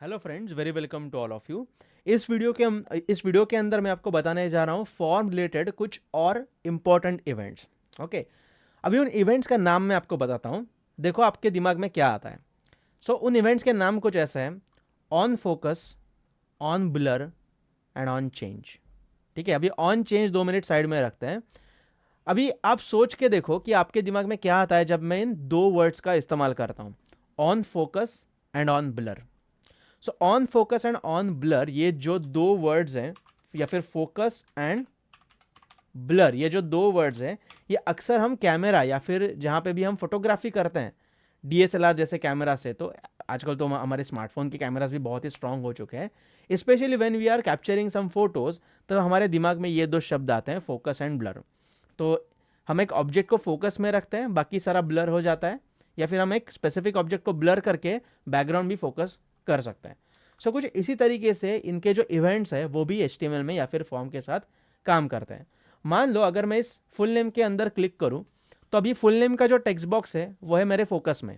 Hello friends, very welcome to all of you. इस video के अंदर मैं आपको बताने जा रहा हूँ फॉर्म रिलेटेड कुछ और इम्पॉर्टेंट इवेंट्स। ओके, अभी उन इवेंट्स का नाम मैं आपको बताता हूँ। देखो आपके दिमाग में क्या आता है। उन इवेंट्स के नाम कुछ ऐसे हैं: on focus, on blur and on change. ठीक है, अभी ऑन चेंज 2 मिनट साइड में रखते हैं। अभी आप सोच के देखो कि आपके दिमाग में क्या आता है जब मैं इन दो वर्ड्स का इस्तेमाल करता हूँ, on focus and on blur. On focus and on blur, ये जो दो वर्ड्स हैं, या फिर फोकस एंड ब्लर, ये जो दो वर्ड्स हैं, ये अक्सर हम कैमरा या फिर जहां पे भी हम फोटोग्राफी करते हैं डीएसएलआर जैसे कैमरा से, तो आजकल तो हमारे स्मार्टफोन के कैमरास भी बहुत ही स्ट्रांग हो चुके हैं। Specially when we are capturing some photos, तो हमारे दिमाग में ये दो शब्द आते हैं, फोकस एंड ब्लर। तो हम एक ऑब्जेक्ट को फोकस में रखते हैं, बाकी सारा ब्लर हो जाता है, या फिर हम एक स्पेसिफिक ऑब्जेक्ट को ब्लर करके बैकग्राउंड भी फोकस कर सकते हैं। कुछ इसी तरीके से इनके जो इवेंट्स है वो भी HTML में या फिर फॉर्म के साथ काम करते हैं। मान लो अगर मैं इस फुल नेम के अंदर क्लिक करूं, तो अभी फुल नेम का जो टेक्स्ट बॉक्स है वो है मेरे फोकस में।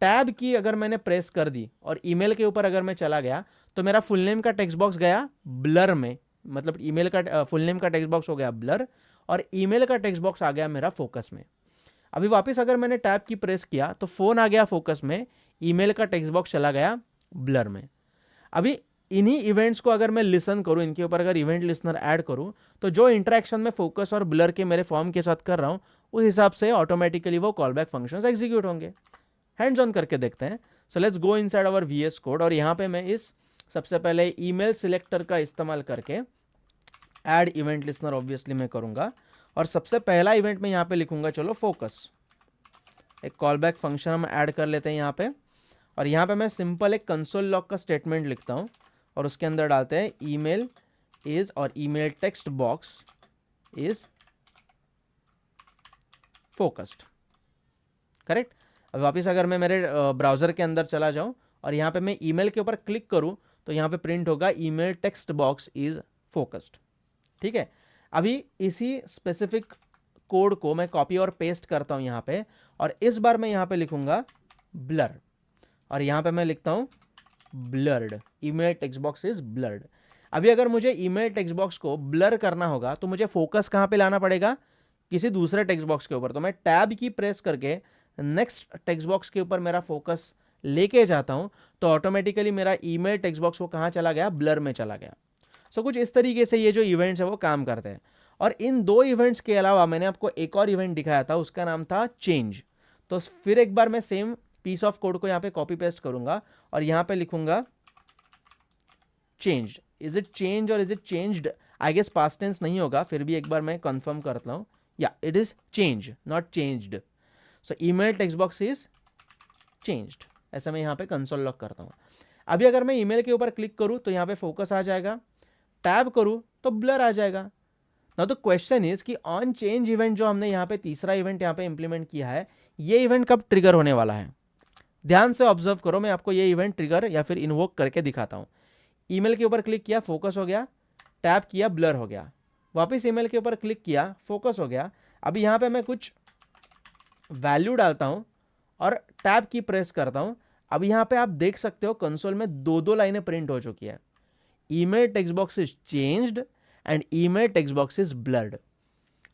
टैब की अगर मैंने प्रेस कर दी और ईमेल के ऊपर अगर मैं चला गया, तो मेरा फुल नेम का टेक्स्ट बॉक्स गया ब्लर में। मतलब ईमेल का फुल नेम का टेक्स्ट बॉक्स हो गया ब्लर, और ईमेल का टेक्स्ट बॉक्स आ गया मेरा फोकस में। अभी वापस अगर मैंने टैब की प्रेस किया तो फोन आ गया फोकस में, ईमेल का टेक्स्ट बॉक्स चला गया ब्लर में। अभी इन्हीं इवेंट्स को अगर मैं लिसन करूं, इनके ऊपर अगर इवेंट लिसनर ऐड करूं, तो जो इंटरेक्शन में फोकस और ब्लर के मेरे फॉर्म के साथ कर रहा हूं, उस हिसाब से ऑटोमेटिकली वो कॉल बैक फंक्शंस एग्जीक्यूट होंगे। हैंड्स ऑन करके देखते हैं। Let's go inside our VS code, और यहाँ पे मैं इस सबसे पहले ईमेल सिलेक्टर का इस्तेमाल करके ऐड इवेंट लिसनर ऑब्वियसली मैं करूंगा, और सबसे पहला इवेंट मैं यहाँ पे लिखूंगा, चलो फोकस। एक कॉल बैक फंक्शन हम ऐड कर लेते हैं यहाँ पे, और यहाँ पे मैं सिंपल एक कंसोल लॉग का स्टेटमेंट लिखता हूँ, और उसके अंदर डालते हैं ईमेल इज, और email text box is focused. Correct. अब वापस अगर मैं मेरे ब्राउजर के अंदर चला जाऊं और यहाँ पे मैं ईमेल के ऊपर क्लिक करूं, तो यहाँ पे प्रिंट होगा email text box is focused. ठीक है। अभी इसी स्पेसिफिक कोड को मैं कॉपी और पेस्ट करता हूं यहाँ पे, और इस बार मैं यहाँ पे लिखूंगा ब्लर, और यहाँ पे मैं लिखता हूँ blurred, email text box is blurred. अभी अगर मुझे ईमेल टेक्स्ट बॉक्स को ब्लर करना होगा, तो मुझे फोकस कहाँ पे लाना पड़ेगा, किसी दूसरे टेक्स्ट बॉक्स के ऊपर। तो मैं टैब की प्रेस करके नेक्स्ट टेक्स्ट बॉक्स के ऊपर मेरा फोकस लेके जाता हूं, तो ऑटोमेटिकली मेरा ईमेल टेक्स्ट बॉक्स वो कहाँ चला गया, ब्लर में चला गया। कुछ इस तरीके से ये जो इवेंट्स है वो काम करते हैं। और इन दो इवेंट्स के अलावा मैंने आपको एक और इवेंट दिखाया था, उसका नाम था चेंज। तो फिर एक बार मैं सेम पीस ऑफ कोड को यहाँ पे कॉपी पेस्ट करूंगा, और यहाँ पे लिखूंगा चेंज। इज इट चेंज और is it changed? I guess past tense नहीं होगा, फिर भी एक बार मैं कंफर्म करता हूँ। या it is change, not changed. Email text box is changed, ऐसा मैं यहाँ पे कंसोल लॉक करता हूँ। अभी अगर मैं ईमेल के ऊपर क्लिक करूँ तो यहाँ पे फोकस आ जाएगा, टैब करूँ तो ब्लर आ जाएगा। नाउ द क्वेश्चन इज कि ऑन चेंज इवेंट जो हमने यहाँ पे तीसरा इवेंट यहाँ पे इंप्लीमेंट किया है, ये इवेंट कब ट्रिगर होने वाला है? ध्यान से ऑब्जर्व करो, मैं आपको ये इवेंट ट्रिगर या फिर इन्वोक करके दिखाता हूँ। ईमेल के ऊपर क्लिक किया, फोकस हो गया, टैप किया, ब्लर हो गया, वापस ईमेल के ऊपर क्लिक किया, फोकस हो गया। अभी यहाँ पे मैं कुछ वैल्यू डालता हूँ और टैब की प्रेस करता हूँ। अब यहाँ पे आप देख सकते हो कंसोल में दो दो लाइनें प्रिंट हो चुकी है, email text box is changed and email text box is blurred.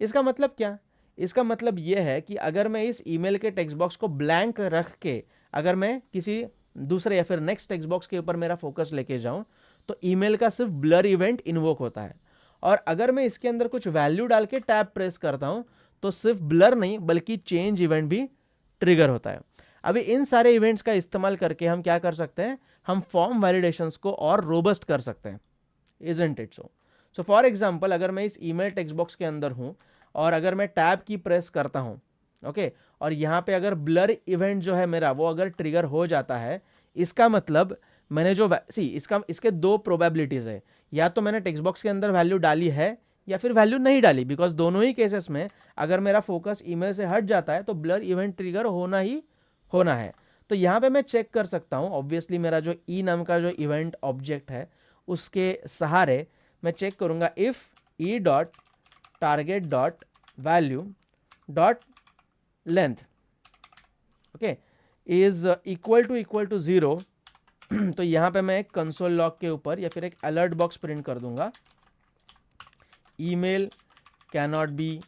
इसका मतलब क्या? इसका मतलब यह है कि अगर मैं इस ईमेल के टेक्स्ट बॉक्स को ब्लैंक रख के अगर मैं किसी दूसरे या फिर नेक्स्ट टेक्स्ट बॉक्स के ऊपर मेरा फोकस लेके जाऊं, तो ईमेल का सिर्फ ब्लर इवेंट इन्वोक होता है। और अगर मैं इसके अंदर कुछ वैल्यू डाल के टैब प्रेस करता हूं, तो सिर्फ ब्लर नहीं बल्कि चेंज इवेंट भी ट्रिगर होता है। अभी इन सारे इवेंट्स का इस्तेमाल करके हम क्या कर सकते हैं, हम फॉर्म वैलिडेशंस को और रोबस्ट कर सकते हैं। Isn't it so for example, अगर मैं इस ईमेल टेक्स्ट बॉक्स के अंदर हूं और अगर मैं टैब की प्रेस करता हूं, ओके, और यहां पे अगर ब्लर इवेंट जो है मेरा वो अगर ट्रिगर हो जाता है, इसका मतलब मैंने जो इसके दो प्रोबेबिलिटीज है, या तो मैंने टेक्स्ट बॉक्स के अंदर वैल्यू डाली है या फिर वैल्यू नहीं डाली, बिकॉज दोनों ही केसेस में अगर मेरा फोकस ईमेल से हट जाता है तो ब्लर इवेंट ट्रिगर होना ही होना है। तो यहाँ पे मैं चेक कर सकता हूँ, ऑब्वियसली मेरा जो ई नाम का जो इवेंट ऑब्जेक्ट है उसके सहारे मैं चेक करूंगा if e dot target dot value dot length, okay, is equal to 0, तो यहाँ पे मैं एक कंसोल लॉग के ऊपर या फिर एक अलर्ट बॉक्स प्रिंट कर दूंगा, email cannot be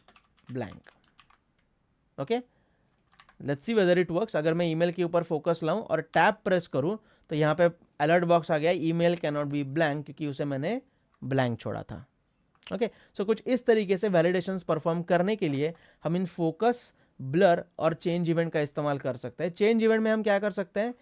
blank. Okay, let's see whether it works. अगर मैं ईमेल के ऊपर फोकस लाऊं और टैब प्रेस करूं तो यहाँ पे अलर्ट बॉक्स आ गया, ईमेल कैनॉट बी ब्लैंक, क्योंकि उसे मैंने ब्लैंक छोड़ा था। ओके, सो कुछ इस तरीके से वैलिडेशंस परफॉर्म करने के लिए हम इन फोकस, ब्लर और चेंज इवेंट का इस्तेमाल कर सकते हैं। चेंज इवेंट में हम क्या कर सकते हैं,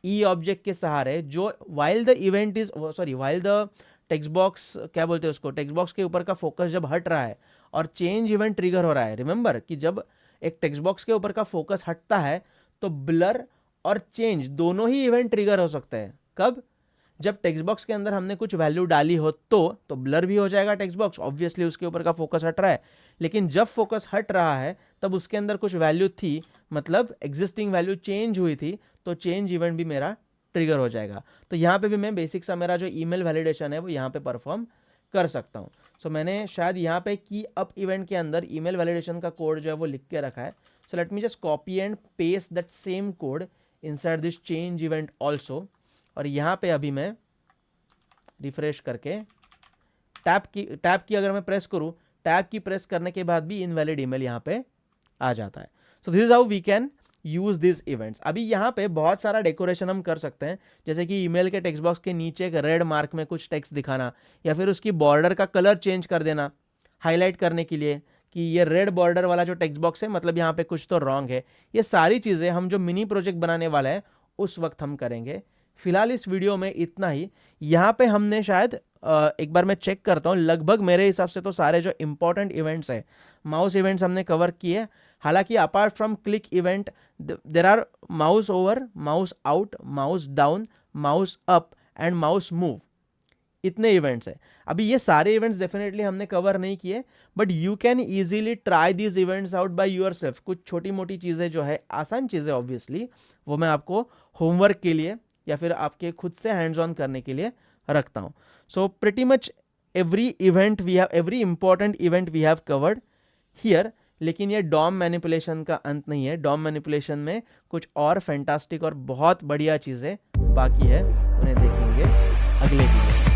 ई ऑब्जेक्ट के सहारे, जो while the event is while the text box, क्या बोलते हैं उसको, टेक्स्ट बॉक्स के ऊपर का फोकस जब हट रहा है और चेंज इवेंट ट्रिगर हो रहा है। रिमेंबर कि जब एक टेक्स्ट बॉक्स के ऊपर का फोकस हटता है तो ब्लर और चेंज दोनों ही इवेंट ट्रिगर हो सकते हैं। कब? जब टेक्स्ट बॉक्स के अंदर हमने कुछ वैल्यू डाली हो तो ब्लर भी हो जाएगा टेक्स्ट बॉक्स, ऑब्वियसली उसके ऊपर का फोकस हट रहा है। लेकिन जब फोकस हट रहा है तब उसके अंदर कुछ वैल्यू थी, मतलब एग्जिस्टिंग वैल्यू चेंज हुई थी, तो चेंज इवेंट भी मेरा ट्रिगर हो जाएगा। तो यहाँ पे भी मैं बेसिक सा मेरा जो ईमेल वैलिडेशन है वो यहाँ पे परफॉर्म कर सकता हूँ। सो मैंने शायद यहाँ पे की अप इवेंट के अंदर ईमेल वैलिडेशन का कोड जो है वो लिख के रखा है। So let me just copy and paste that same code inside this change event also. और यहाँ पे अभी मैं रिफ्रेश करके टैब की अगर मैं प्रेस करूँ, टैब की प्रेस करने के बाद भी इनवैलिड ईमेल यहाँ पे आ जाता है। So this is how we can use this events. अभी यहाँ पे बहुत सारा डेकोरेशन हम कर सकते हैं, जैसे कि ईमेल के टेक्स्ट बॉक्स के नीचे एक रेड मार्क में कुछ टेक्स्ट दिखाना, या फिर उसकी बॉर्डर का कलर चेंज कर देना हाईलाइट करने के लिए कि ये रेड बॉर्डर वाला जो टेक्स्ट बॉक्स है मतलब यहाँ पे कुछ तो रॉन्ग है। ये सारी चीज़ें हम जो मिनी प्रोजेक्ट बनाने वाला है उस वक्त हम करेंगे। फिलहाल इस वीडियो में इतना ही। यहाँ पे हमने शायद एक बार मैं चेक करता हूँ, लगभग मेरे हिसाब से तो सारे जो इंपॉर्टेंट इवेंट्स है, माउस इवेंट्स हमने कवर किए। हालांकि apart from click event there are mouse over, mouse out, mouse down, mouse up and mouse move, इतने इवेंट्स हैं। अभी ये सारे इवेंट्स डेफिनेटली हमने कवर नहीं किए, but you can easily try these events out by your self. कुछ छोटी मोटी चीज़ें जो है, आसान चीज़ें ऑब्वियसली, वो मैं आपको होमवर्क के लिए या फिर आपके खुद से हैंड्स ऑन करने के लिए रखता हूँ। So pretty much every event we have, every important event we have covered here. लेकिन ये डॉम मैनिपुलेशन का अंत नहीं है। डॉम मैनिपुलेशन में कुछ और फैंटास्टिक और बहुत बढ़िया चीज़ें बाकी है, उन्हें देखेंगे अगले वीडियो में।